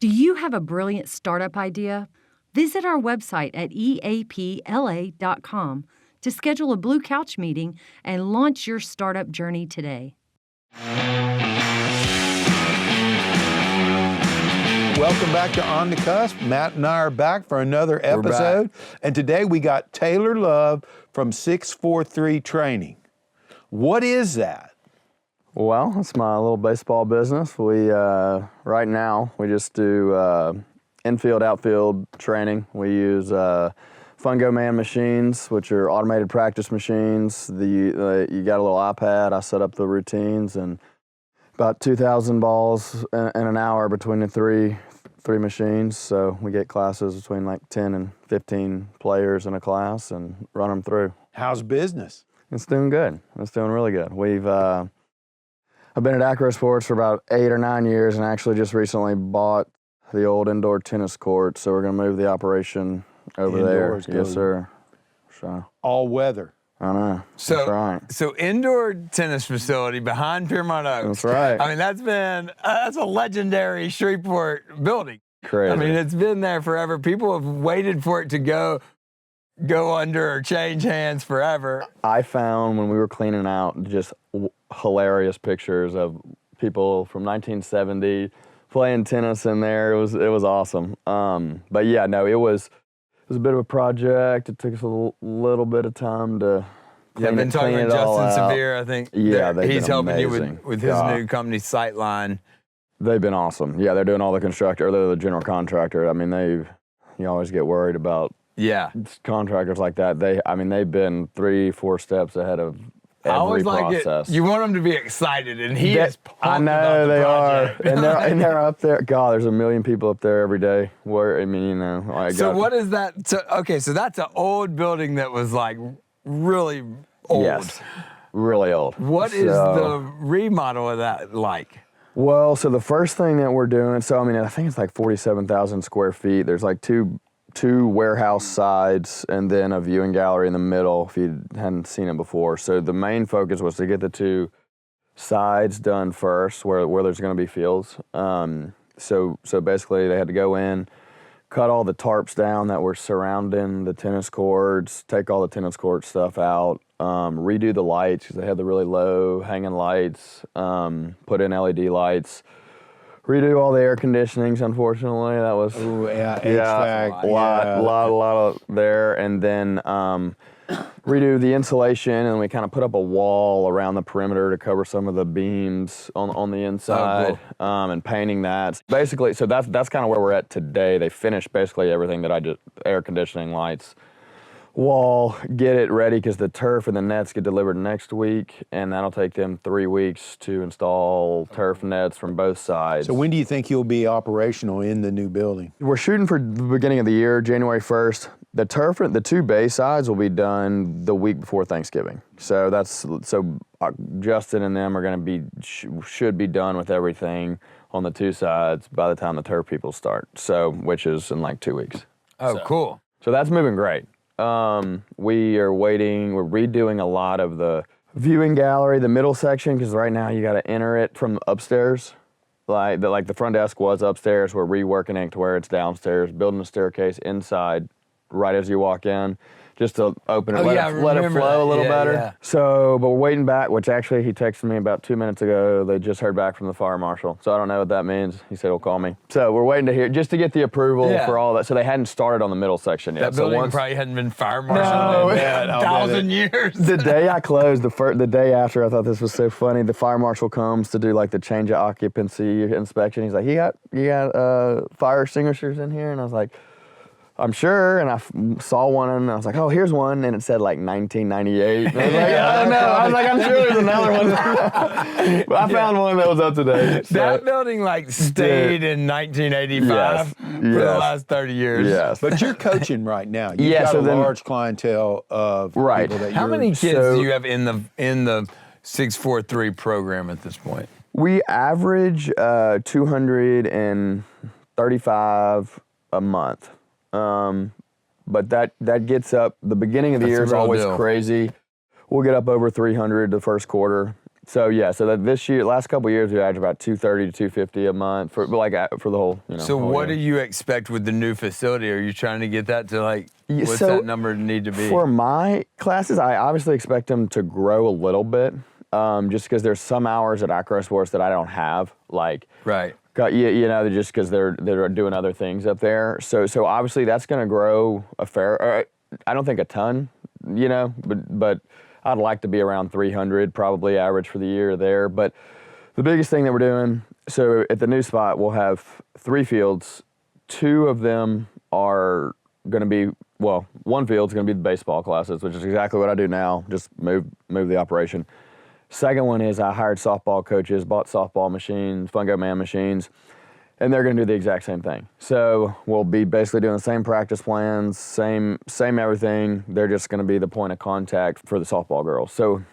Do you have a brilliant startup idea? Visit our website at eapla.com to schedule a Blue Couch meeting and launch your startup journey today. Welcome back to On The Cusp. Matt and I are back for another episode. And today we got Taylor Love from 643 Training. What is that? Well, it's my little baseball business. We, right now, we just do infield, outfield training. We use Fungoman machines, which are automated practice machines. You got a little iPad. I set up the routines, and about 2,000 balls in an hour between the three machines. So we get classes between like 10 and 15 players in a class and run them through. How's business? It's doing good. It's doing really good. I've been at Acro Sports for about 8 or 9 years, and actually just recently bought the old indoor tennis court. So we're going to move the operation over Indoors, there. Yes, sir. So all weather. I know. So, that's right. So indoor tennis facility behind Pierremont Oaks. That's right. I mean, that's a legendary Shreveport building. Crazy. I mean, it's been there forever. People have waited for it to go under or change hands forever. I found when we were cleaning out just hilarious pictures of people from 1970 playing tennis in there. It was awesome. But yeah, no, it was a bit of a project. It took us a little bit of time to I've been talking with Justin Severe, I think. Yeah, he's helping amazing. you with his new company, Sightline. They've been awesome. Yeah, they're doing all the construction, or they're the general contractor. I mean, you always get worried about contractors like that. They've been 3-4 steps ahead of every process. You want them to be excited, and he is pumped. I know about the they project. are, and they're up there. God, there's 1 million people up there every day. What is that? So that's an old building that was like really old. Yes, really old. What is the remodel of that like? Well, so the first thing that we're doing, I think it's like 47,000 square feet. There's like two warehouse sides and then a viewing gallery in the middle if you hadn't seen it before. So the main focus was to get the two sides done first where there's going to be fields. So basically they had to go in, cut all the tarps down that were surrounding the tennis courts, take all the tennis court stuff out, redo the lights because they had the really low hanging lights, put in LED lights, redo all the air conditionings. Unfortunately, that was HVAC, a lot of there, and then redo the insulation, and we kind of put up a wall around the perimeter to cover some of the beams on the inside, and painting that. Basically, so that's kind of where we're at today. They finished basically everything that I did: air conditioning, lights, wall, get it ready because the turf and the nets get delivered next week, and that'll take them 3 weeks to install turf nets from both sides. So when do you think you'll be operational in the new building? We're shooting for the beginning of the year, January 1st. The turf, the two bay sides will be done the week before Thanksgiving. So Justin and them are going to should be done with everything on the two sides by the time the turf people start. So, which is in like 2 weeks. Oh, cool. So that's moving great. We're redoing a lot of the viewing gallery, the middle section, because right now you got to enter it from upstairs. Like the front desk was upstairs. We're reworking it to where it's downstairs, building a staircase inside right as you walk in, just to open it, let it flow a little better. Yeah. So, but we're waiting back, which actually he texted me about 2 minutes ago. They just heard back from the fire marshal. So I don't know what that means. He said he'll call me. So we're waiting to hear, just to get the approval for all that. So they hadn't started on the middle section yet. That building probably hadn't been fire marshaled in 1,000 years. The day I closed, the day after, I thought this was so funny. The fire marshal comes to do like the change of occupancy inspection. He's like, you got fire extinguishers in here? And I was like, I'm sure, and I saw one, and I was like, oh, here's one, and it said like 1998. And I was like, I don't know. I was like, I'm sure there's another one. But I found one that was up to date. So. That building stayed in 1985 for the last 30 years. Yes. But you're coaching right now. You've got a large clientele of people that How many kids do you have in the 643 program at this point? We average 235 a month. But that gets up, the beginning of the year is always crazy. We'll get up over 300 the first quarter. So yeah, so that this year, last couple of years, we averaged about 230 to 250 a month for for the whole. So whole what do year. you expect with the new facility? Are you trying to get that to like what's So that number need to be? For my classes, I obviously expect them to grow a little bit, just because there's some hours at Acro Sports that I don't have, like Right. just because they're doing other things up there. So obviously that's going to grow a fair. I don't think a ton, but I'd like to be around 300 probably average for the year there. But the biggest thing that we're doing, so at the new spot, we'll have 3 fields. 2 of them are going to be, one field's going to be the baseball classes, which is exactly what I do now, just move the operation. Second one is I hired softball coaches, bought softball machines, Fungoman machines, and they're going to do the exact same thing. So we'll be basically doing the same practice plans, same everything. They're just going to be the point of contact for the softball girls. So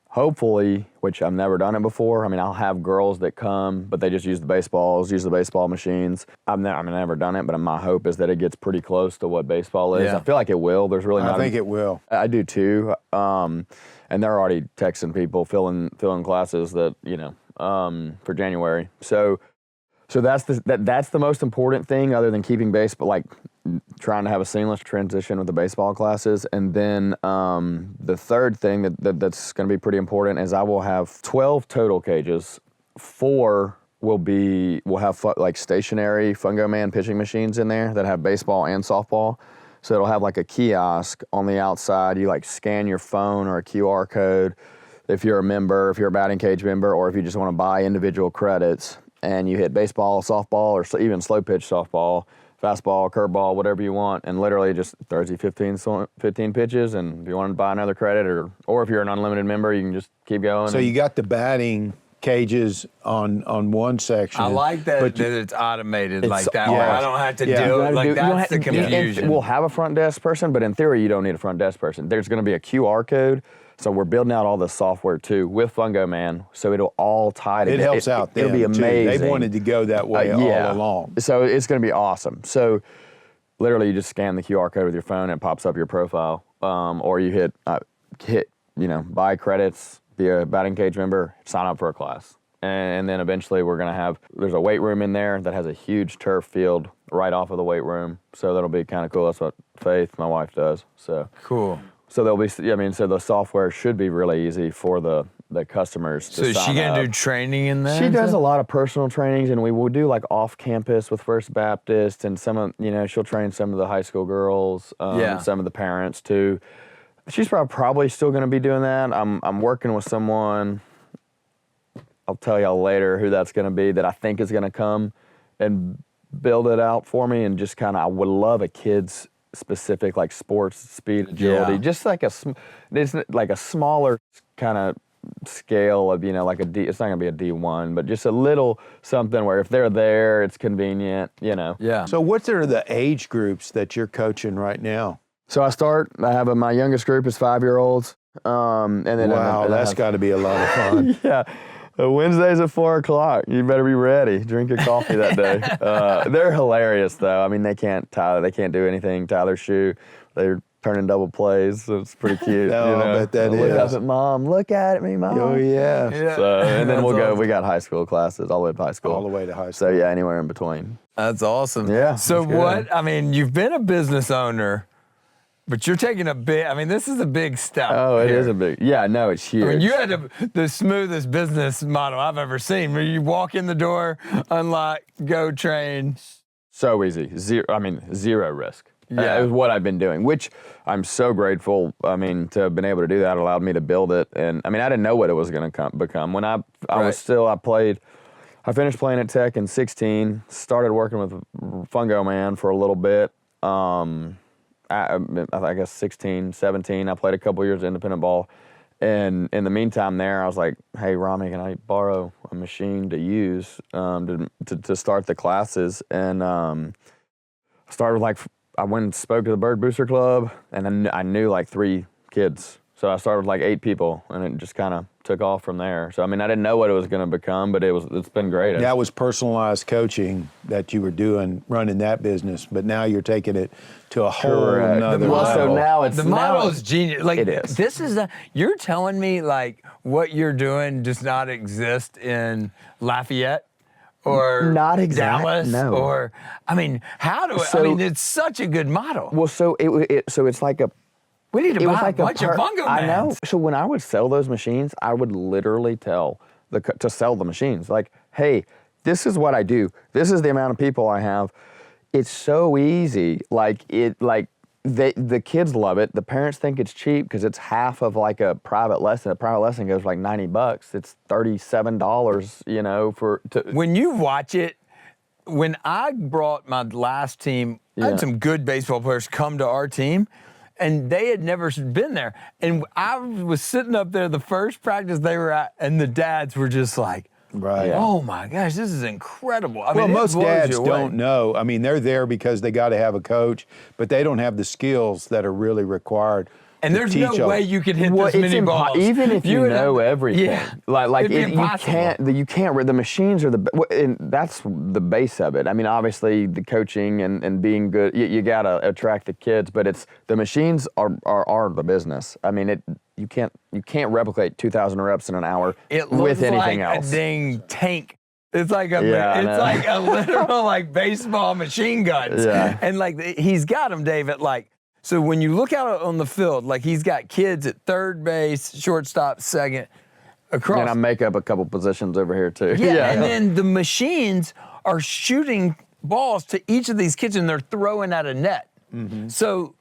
hopefully, which I've never done it before, I'll have girls that come, but they just use the baseball machines. I've never done it, but my hope is that it gets pretty close to what baseball is. Yeah. I feel like it will. There's really not. I think it will. I do too. And they're already texting people, filling classes that, for January. So that's the most important thing, other than keeping baseball, like trying to have a seamless transition with the baseball classes. And then the third thing that's going to be pretty important is I will have 12 total cages. 4 will have like stationary Fungoman pitching machines in there that have baseball and softball. So it'll have like a kiosk on the outside. You like scan your phone or a QR code if you're a member, if you're a batting cage member, or if you just want to buy individual credits. And you hit baseball, softball, or even slow pitch softball, fastball, curveball, whatever you want, and literally just throws you 15 pitches. And if you want to buy another credit, or if you're an unlimited member, you can just keep going. So you got the batting cages on one section. I like that, but that it's automated It's- like that. yeah. Where I don't have to Yeah. do You it. gotta Like you don't that's the have- confusion. We'll have a front desk person, but in theory, you don't need a front desk person. There's going to be a QR code. So we're building out all the software too with Fungoman, so it'll all tie together. it helps out them, It'll be too. amazing. They've wanted to go that way all along. So it's going to be awesome. So literally, you just scan the QR code with your phone, and it pops up your profile, or you hit buy credits, be a batting cage member, sign up for a class. And then eventually there's a weight room in there that has a huge turf field right off of the weight room. So that'll be kind of cool. That's what Faith, my wife, does. So Cool. So there'll be, so the software should be really easy for the customers to So is she sign gonna up. do training in there? She does a lot of personal trainings, and we will do like off campus with First Baptist, and some of, she'll train some of the high school girls, some of the parents too. She's probably still going to be doing that. I'm working with someone. I'll tell y'all later who that's going to be, that I think is going to come and build it out for me, and just kind of, I would love a kids specific, like sports, speed, agility, just like it's like a smaller kind of scale of, like a D. It's not going to be a D1, but just a little something where if they're there, it's convenient, Yeah. So what are the age groups that you're coaching right now? So I have my youngest group is 5-year-olds. And then That's got to be a lot of fun. Yeah. Wednesdays at 4:00. You better be ready. Drink your coffee that day. They're hilarious though. They can't do anything, tie their shoe. They're turning double plays, so it's pretty cute. Oh, I bet that Look is. up at mom. Look at me, mom. Oh, yeah. So, and then That's we'll go. awesome. We got high school classes all the way to high school. All the way to high So school. yeah, anywhere in between. That's awesome. Yeah, So that's good. what? You've been a business owner, but you're taking a big. this is a big step. Oh, it here. is a big. Yeah, no, it's huge. You had the smoothest business model I've ever seen, where you walk in the door, unlock, go train. So easy. Zero risk. Yeah. Is what I've been doing, which I'm so grateful. To have been able to do that allowed me to build it. And I didn't know what it was going to become. When I finished playing at Tech in 16, started working with Fungoman for a little bit. I guess 16, 17, I played a couple years of independent ball. And in the meantime there, I was like, hey, Rami, can I borrow a machine to use to start the classes? And I went and spoke to the Bird Booster Club, and then I knew like 3 kids. So I started with like 8 people, and it just kind of took off from there. So I mean, I didn't know what it was going to become, but it's been great. That was personalized coaching that you were doing, running that business, but now you're taking it to a whole Correct. nother Well, level. so now it's The model is genius. Like It is. This is you're telling me like what you're doing does not exist in Lafayette or Not exact- Dallas no. or I mean, how do I So- mean it's such a good model. well, so it's like a. We need to It was buy like a bunch of Fungoman. I know. So when I would sell those machines, I would literally tell to sell the machines, like, hey, this is what I do. This is the amount of people I have. It's so easy. The kids love it. The parents think it's cheap because it's half of like a private lesson. A private lesson goes for like $90. It's $37, When you watch it, when I brought my last team, I Yeah. had some good baseball players come to our team, and they had never been there. And I was sitting up there the first practice they were at, and the dads were just like, Right. oh my gosh, this is incredible. I Well, mean, it most blows dads you away. don't know. I mean, they're there because they got to have a coach, but they don't have the skills that are really required. And to there's teach no them. way you could hit Well, this it's many balls. even if you would know have- everything. Yeah. Like It'd be you impossible. can't. The machines are and that's the base of it. I mean, obviously the coaching and being good. You gotta attract the kids, but the machines are the business. I mean, you can't replicate 2,000 reps in an hour It looks with anything like else. a dang tank. It's like a Yeah, I know. like a literal like baseball machine guns. Yeah. And like he's got them, Dave, at like so when you look out on the field, like he's got kids at third base, shortstop, second, across. And I make up a couple positions over here too. Yeah, and then the machines are shooting balls to each of these kids and they're throwing at a net. Mm-hmm. So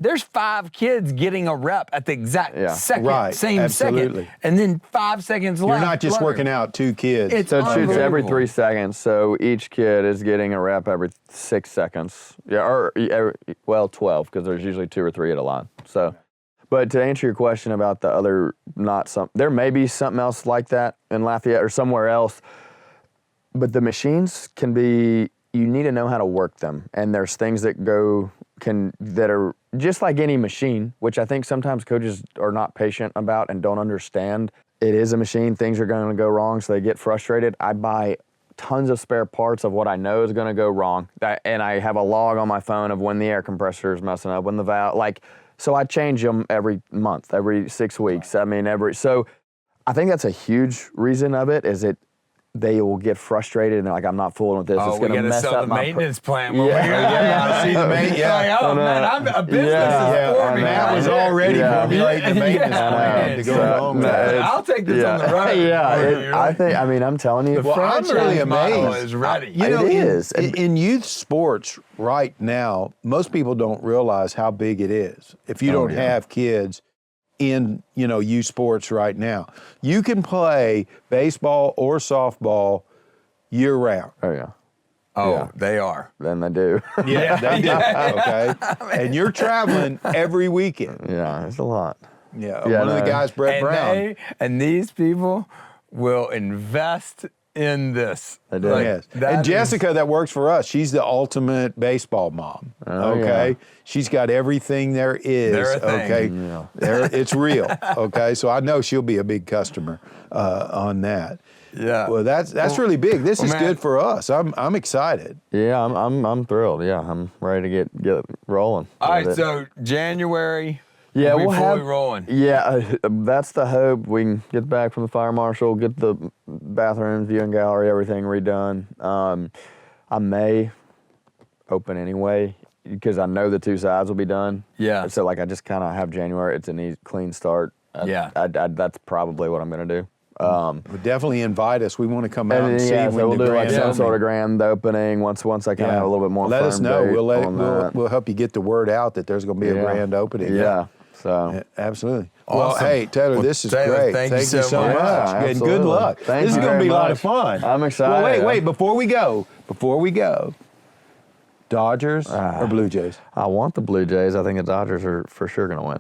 there's 5 kids getting a rep at the exact Yeah. second, Right, same absolutely. second. And then 5 seconds left. You're not just working out 2 kids. It's So it shoots every unbelievable. 3 seconds. So each kid is getting a rep every 6 seconds. Yeah, or 12 because there's usually 2 or 3 at a line. So, but to answer your question about the other, there may be something else like that in Lafayette or somewhere else. But the machines can be. You need to know how to work them, and there's things that are just like any machine, which I think sometimes coaches are not patient about and don't understand. It is a machine. Things are going to go wrong, so they get frustrated. I buy tons of spare parts of what I know is going to go wrong, and I have a log on my phone of when the air compressor is messing up, when the valve, so I change them every month, every 6 weeks. I mean, so I think that's a huge reason of it. Is they will get frustrated and they're like, I'm not fooling with this. Oh, It's we going to got to mess sell up the my maintenance plan. Yeah. Yeah, see the main, yeah. Like, oh man, I'm a business Yeah. is for me. Matt was already Yeah. formulating the maintenance Yeah. plan to go So, along with no, that. it's- I'll take this on the road. Yeah, I'm telling you. Well, I'm franchise really model amazed. is ready. You know, It is. in youth sports right now, most people don't realize how big it is. If you don't yeah. have kids in, youth sports right now, you can play baseball or softball year round. Oh, yeah. Oh, Yeah. they are. Then they do. Yeah, they do. Okay, and you're traveling every weekend. Yeah, it's a lot. Yeah, Yeah, one of the no. guys, Brett Brown. And these people will invest in this. They do. Yes. that And is- Jessica, that works for us, she's the ultimate baseball mom. Oh, Okay. yeah. She's got everything there is. They're a thing. Okay. Yeah. It's real. Okay. So I know she'll be a big customer on that. Yeah. Well, that's really big. This is man. good for us. I'm excited. Yeah, I'm thrilled. Yeah, I'm ready to get rolling. All right, with it. so January, Yeah, we'll be we'll fully have- rolling. Yeah, that's the hope. We can get back from the fire marshal, get the bathrooms, viewing gallery, everything redone. I may open anyway because I know the 2 sides will be done. Yeah. So I just kind of have January. It's an easy, clean start. Yeah. That's probably what I'm gonna do. But definitely invite us. We want to come out And and then, see so when we'll the do like grand some opening. sort of grand opening once I kind of have a little bit more. Let us firm know. date We'll on that. we'll help you get the word out that there's going to be a Yeah. grand opening. Yeah. So. Yeah, absolutely. Well, Awesome. hey, Taylor, Well, this is Taylor, great. thank you so so much. much. Yeah, And good absolutely. luck. Thank This is you going to very be a lot much. of fun. I'm excited. Well, wait. Before we go, Dodgers or Blue Jays? I want the Blue Jays. I think the Dodgers are for sure going to win.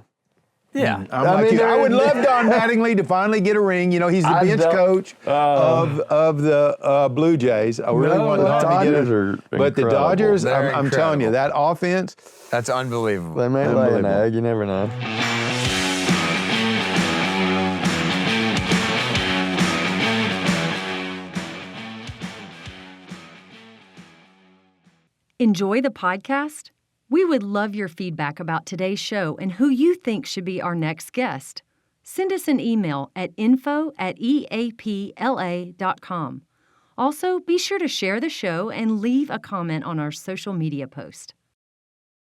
Yeah. I'm like you. I would love Don Mattingly to finally get a ring. He's the I bench don't- coach of the Blue Jays. I really want the Don to get Dodgers it. are But the incredible. Dodgers, They're I'm telling you, incredible. that offense. That's unbelievable. They may lay an Unbelievable. egg. You never know. Enjoy the podcast? We would love your feedback about today's show and who you think should be our next guest. Send us an email at info@eapla.com. Also, be sure to share the show and leave a comment on our social media post.